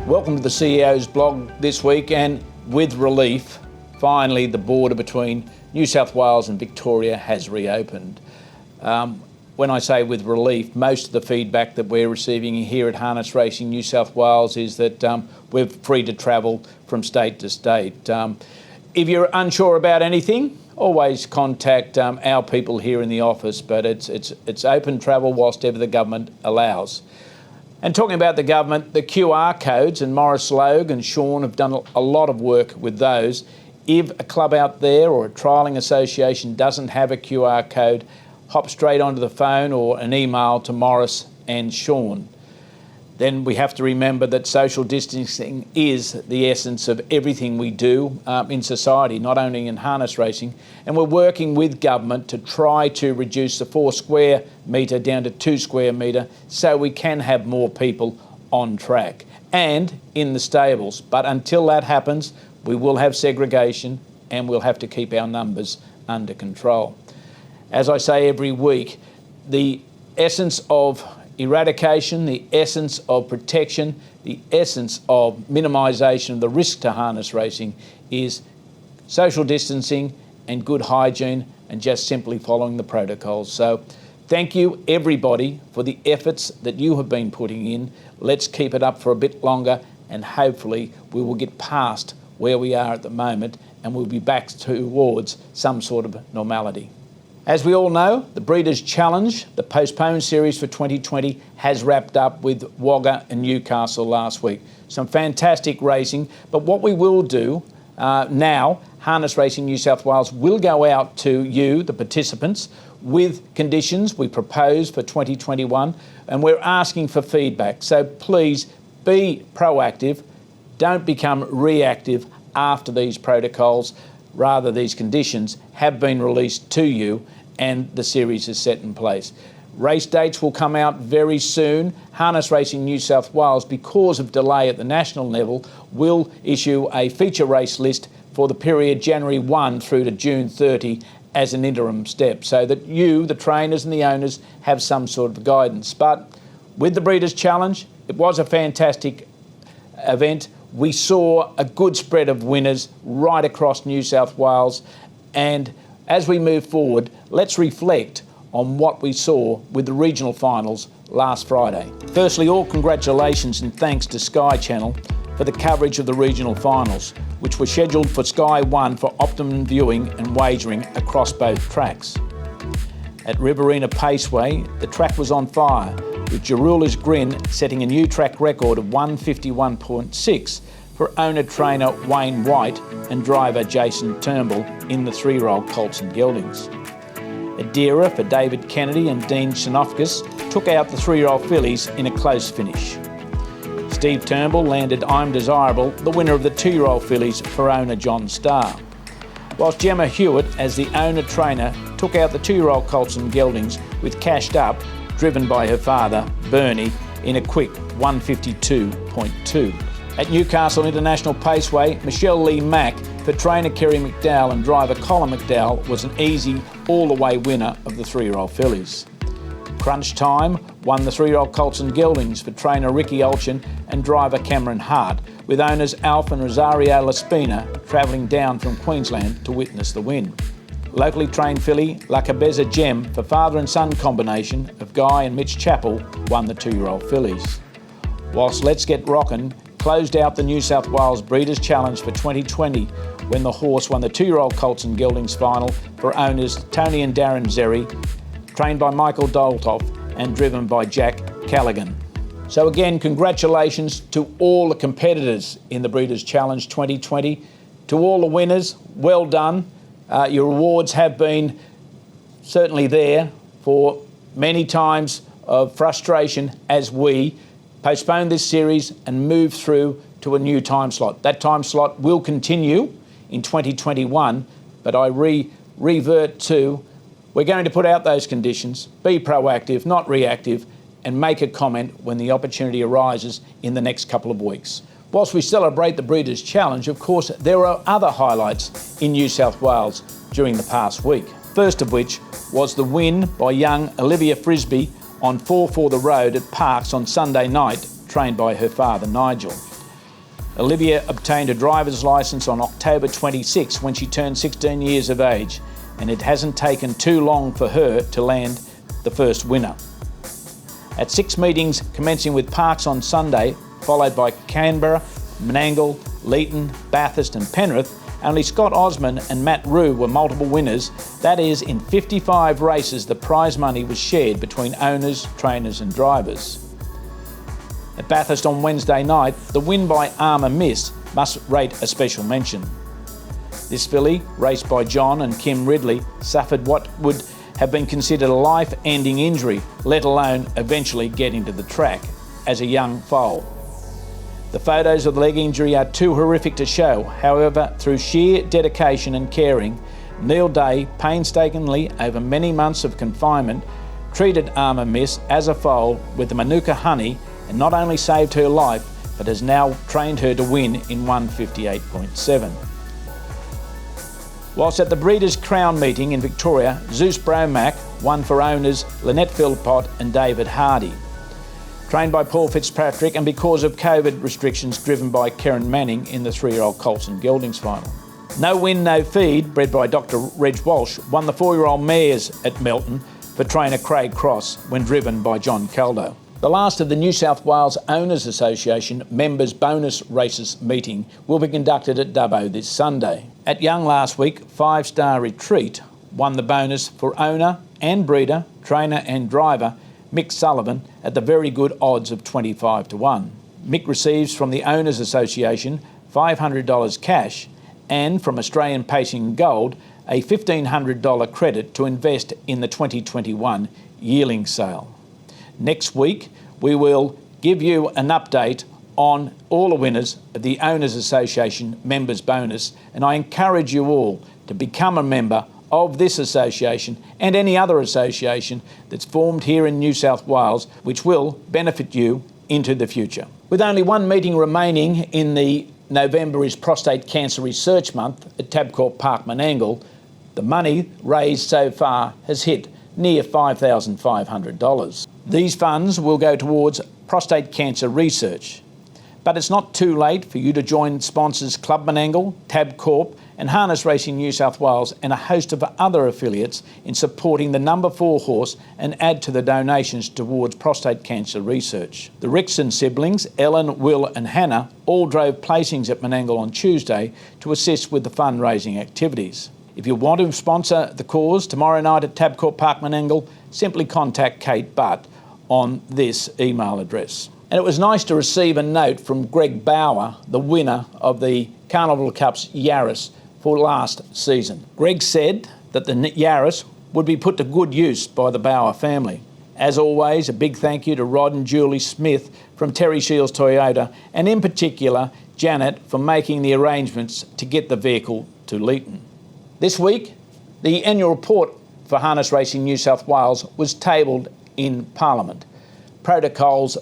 Welcome to the CEO's blog this week, and with relief, finally the border between New South Wales and Victoria has reopened. When I say with relief, most of the feedback that we're receiving here at Harness Racing New South Wales is that we're free to travel from state to state. If you're unsure about anything, always contact our people here in the office, but it's open travel whilst ever the government allows. And talking about the government, the QR codes, and Morris Logue and Sean have done a lot of work with those. If a club out there or a trialling association doesn't have a QR code, hop straight onto the phone or an email to Morris and Sean. Then we have to remember that social distancing is the essence of everything we do in society, not only in harness racing. And we're working with government to try to reduce the 4 square metre down to 2 square metre so we can have more people on track and in the stables. But until that happens, we will have segregation and we'll have to keep our numbers under control. As I say every week, the essence of eradication, the essence of protection, the essence of minimisation of the risk to harness racing is social distancing and good hygiene and just simply following the protocols. So thank you everybody for the efforts that you have been putting in. Let's keep it up for a bit longer and hopefully we will get past where we are at the moment and we'll be back towards some sort of normality. As we all know, the Breeders' Challenge, the postponed series for 2020, has wrapped up with Wagga and Newcastle last week. Some fantastic racing, but what we will do now, Harness Racing New South Wales will go out to you, the participants, with conditions we propose for 2021, and we're asking for feedback. So please be proactive, don't become reactive after these protocols. Rather, these conditions have been released to you and the series is set in place. Race dates will come out very soon. Harness Racing New South Wales, because of delay at the national level, will issue a feature race list for the period January 1 through to June 30 as an interim step, so that you, the trainers and the owners, have some sort of guidance. But with the Breeders' Challenge, it was a fantastic event. We saw a good spread of winners right across New South Wales, and as we move forward, let's reflect on what we saw with the regional finals last Friday. Firstly, all congratulations and thanks to Sky Channel for the coverage of the regional finals, which were scheduled for Sky 1 for optimum viewing and wagering across both tracks. At Riverina Paceway, the track was on fire, with Jarula's Grin setting a new track record of 151.6 for owner-trainer Wayne White and driver Jason Turnbull in the 3-year-old Colts and Geldings. Adira for David Kennedy and Dean Sinofkis took out the 3-year-old fillies in a close finish. Steve Turnbull landed I'm Desirable, the winner of the 2-year-old fillies for owner John Starr. Whilst Gemma Hewitt, as the owner-trainer, took out the 2-year-old Colts and Geldings with Cashed Up, driven by her father, Bernie, in a quick 152.2. At Newcastle International Paceway, Michelle Lee Mack for trainer Kerry McDowell and driver Colin McDowell was an easy all-the-way winner of the 3-year-old fillies. Crunch Time won the 3-year-old Colts and Geldings for trainer Ricky Olchin and driver Cameron Hart, with owners Alf and Rosario Laspina travelling down from Queensland to witness the win. Locally trained filly La Cabeza Gem for father and son combination of Guy and Mitch Chappell won the 2-year-old fillies. Whilst Let's Get Rockin' closed out the New South Wales Breeders' Challenge for 2020 when the horse won the 2-year-old Colts and Geldings final for owners Tony and Darren Zeri, trained by Michael Doltoff and driven by Jack Callaghan. So again, congratulations to all the competitors in the Breeders' Challenge 2020. To all the winners, well done. Your awards have been certainly there for many times of frustration as we postpone this series and move through to a new time slot. That time slot will continue in 2021, but I revert to, we're going to put out those conditions, be proactive, not reactive, and make a comment when the opportunity arises in the next couple of weeks. Whilst we celebrate the Breeders' Challenge, of course, there are other highlights in New South Wales during the past week. First of which was the win by young Olivia Frisbee on 4 for the Road at Parks on Sunday night, trained by her father Nigel. Olivia obtained a driver's licence on October 26 when she turned 16 years of age, and it hasn't taken too long for her to land the first winner. At 6 meetings commencing with Parkes on Sunday, followed by Canberra, Menangle, Leeton, Bathurst and Penrith, only Scott Osman and Matt Rue were multiple winners. That is, in 55 races the prize money was shared between owners, trainers and drivers. At Bathurst on Wednesday night, the win by Armour Miss must rate a special mention. This filly, raced by John and Kim Ridley, suffered what would have been considered a life-ending injury, let alone eventually getting to the track, as a young foal. The photos of the leg injury are too horrific to show. However, through sheer dedication and caring, Neil Day painstakingly, over many months of confinement, treated Armour Miss as a foal with the Manuka honey and not only saved her life, but has now trained her to win in 158.7. Whilst at the Breeders' Crown meeting in Victoria, Zeus Bromack won for owners Lynette Philpott and David Hardy. Trained by Paul Fitzpatrick and because of COVID restrictions driven by Karen Manning in the 3-year-old Colson Geldings final. No Win No Feed, bred by Dr Reg Walsh, won the 4-year-old mares at Melton for trainer Craig Cross when driven by John Caldo. The last of the New South Wales Owners Association Members Bonus Races meeting will be conducted at Dubbo this Sunday. At Young last week, 5-star Retreat won the bonus for owner and breeder, trainer and driver Mick Sullivan at the very good odds of 25-1. Mick receives from the Owners Association $500 cash and from Australian Pacing Gold a $1,500 credit to invest in the 2021 yearling sale. Next week, we will give you an update on all the winners of the Owners Association Members Bonus, and I encourage you all to become a member of this association and any other association that's formed here in New South Wales, which will benefit you into the future. With only one meeting remaining in the November is Prostate Cancer Research Month at Tabcorp Park Menangle, the money raised so far has hit near $5,500. These funds will go towards prostate cancer research. But it's not too late for you to join sponsors Club Menangle, Tabcorp and Harness Racing New South Wales and a host of other affiliates in supporting the number 4 horse and add to the donations towards prostate cancer research. The Rickson siblings, Ellen, Will and Hannah, all drove placings at Menangle on Tuesday to assist with the fundraising activities. If you want to sponsor the cause tomorrow night at Tabcorp Park Menangle, simply contact Kate Butt on this email address. And it was nice to receive a note from Greg Bauer, the winner of the Carnival Cup's YARIS for last season. Greg said that the YARIS would be put to good use by the Bauer family. As always, a big thank you to Rod and Julie Smith from Terry Shields Toyota, and in particular Janet for making the arrangements to get the vehicle to Leeton. This week, the annual report for Harness Racing New South Wales was tabled in Parliament. Protocols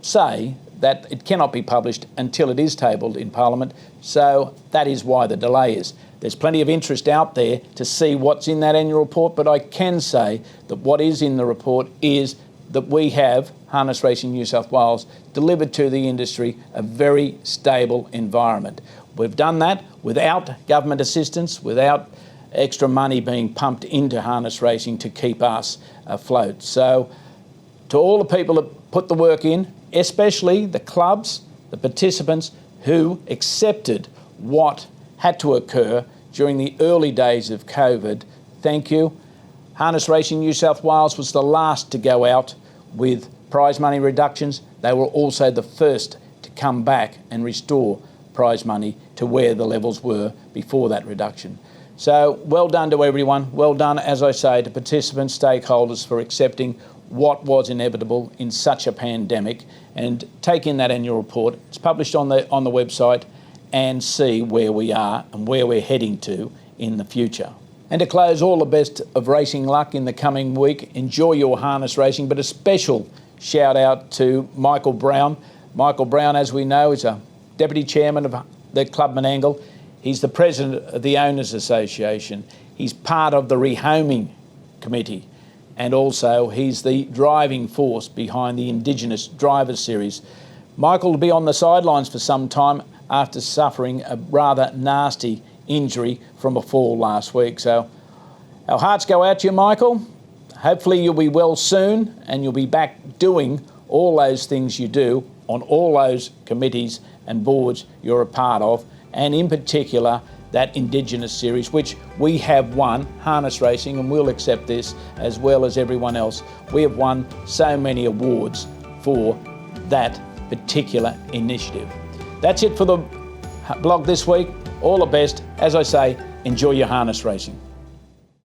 say that it cannot be published until it is tabled in Parliament, so that is why the delay is. There's plenty of interest out there to see what's in that annual report, but I can say that what is in the report is that we have, Harness Racing New South Wales, delivered to the industry a very stable environment. We've done that without government assistance, without extra money being pumped into harness racing to keep us afloat. So to all the people that put the work in, especially the clubs, the participants who accepted what had to occur during the early days of COVID, thank you. Harness Racing New South Wales was the last to go out with prize money reductions. They were also the first to come back and restore prize money to where the levels were before that reduction. So well done to everyone. Well done, as I say, to participants, stakeholders for accepting what was inevitable in such a pandemic and take in that annual report. It's published on the website and see where we are and where we're heading to in the future. And to close, all the best of racing luck in the coming week. Enjoy your harness racing, but a special shout out to Michael Brown. Michael Brown, as we know, is a Deputy Chairman of the Club Menangle. He's the President of the Owners Association. He's part of the Rehoming Committee. And also he's the driving force behind the Indigenous Drivers Series. Michael will be on the sidelines for some time after suffering a rather nasty injury from a fall last week. So our hearts go out to you, Michael. Hopefully you'll be well soon and you'll be back doing all those things you do on all those committees and boards you're a part of, and in particular that Indigenous series, which we have won, harness racing, and we'll accept this as well as everyone else. We have won so many awards for that particular initiative. That's it for the blog this week. All the best. As I say, enjoy your harness racing.